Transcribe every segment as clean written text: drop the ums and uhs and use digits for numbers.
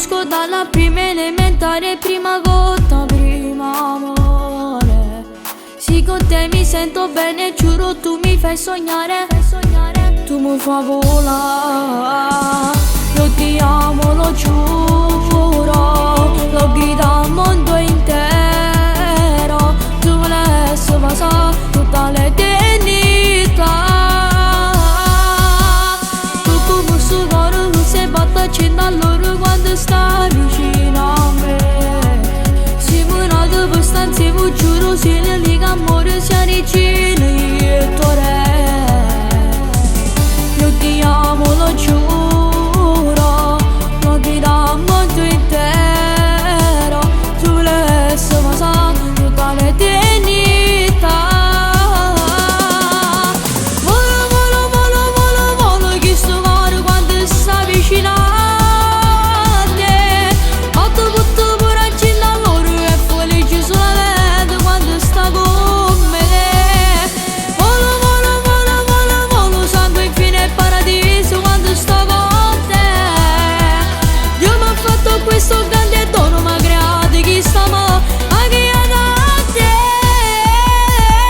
conosco dalla prima elementare, prima gota, prima amore. Sì, con te mi sento bene, giuro tu mi fai sognare, tu mi fai volare. Io ti amo, lo giuro, lo grido al mondo intero. Tu me laisses passare tutta l'eternità. Tu come sto cuore non si batte accendo allora quando stai vicino a me. Siamo nati per stare insieme, giuro, se ne liga amore sia regina e tuo re. Io ti amo, lo giuro, lo grido al mondo intero. Tu me laisses passare tutta l'eternità. Volo, volo, volo, volo, volo, che sto cuore quando sta vicino a te. Otto butto pure accendo a loro e felice solamente quando sta con me. Volo, volo, volo, volo, volo, sangue infine e paradiso quando sto con te. Dio mi ha fatto questo grande dono, mi ha creato chi stiamo anche da te.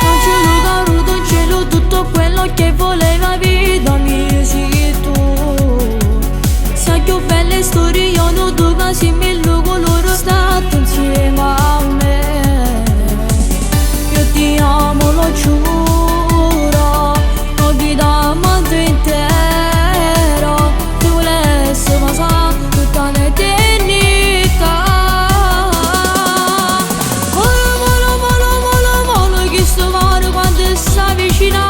Non c'è luca, rudo in cielo, tutto quello che voleva vita mia sei tu. Sai che belle storie, io non tu casi mi luogo loro state insieme a me. Io ti amo, lo giuro, lo grido al mondo intero. Tu me laisses passare tutta l'eternità. Volo, volo, volo, volo, volo, che sto cuore quando sta vicino a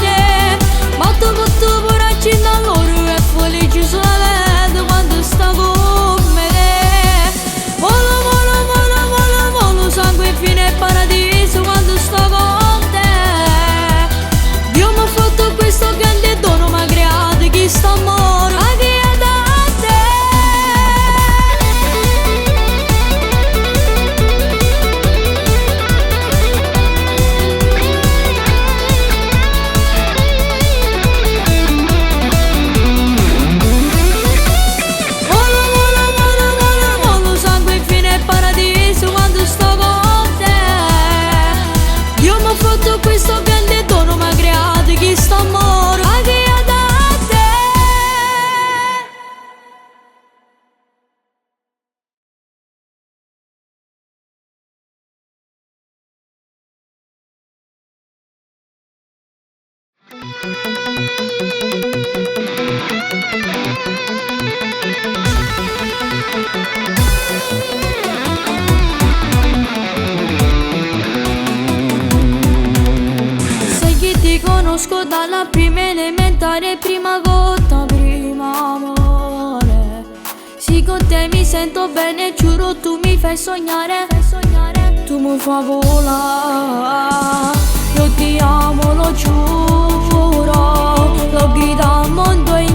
te. Batto tutto pure accendo a loro e felice solamente quando sta con me. Volo, volo, volo, volo, volo, sangue infine e paradiso quando sto con te. Dio mi ha fatto questo grande dono, mi ha creato chi sta amore anche da te. Volo, volo, volo, volo, volo, sangue infine e paradiso quando sto con te. Dio mi ha fatto questo grande dono, mi ha creato chi sta amore anche da te. Sai che ti conosco dalla prima elementare, prima gota, prima amore. Sì, con te mi sento bene, giuro tu mi fai sognare, tu mi fai volare. Io ti amo, lo giuro, lo grido al mondo intero.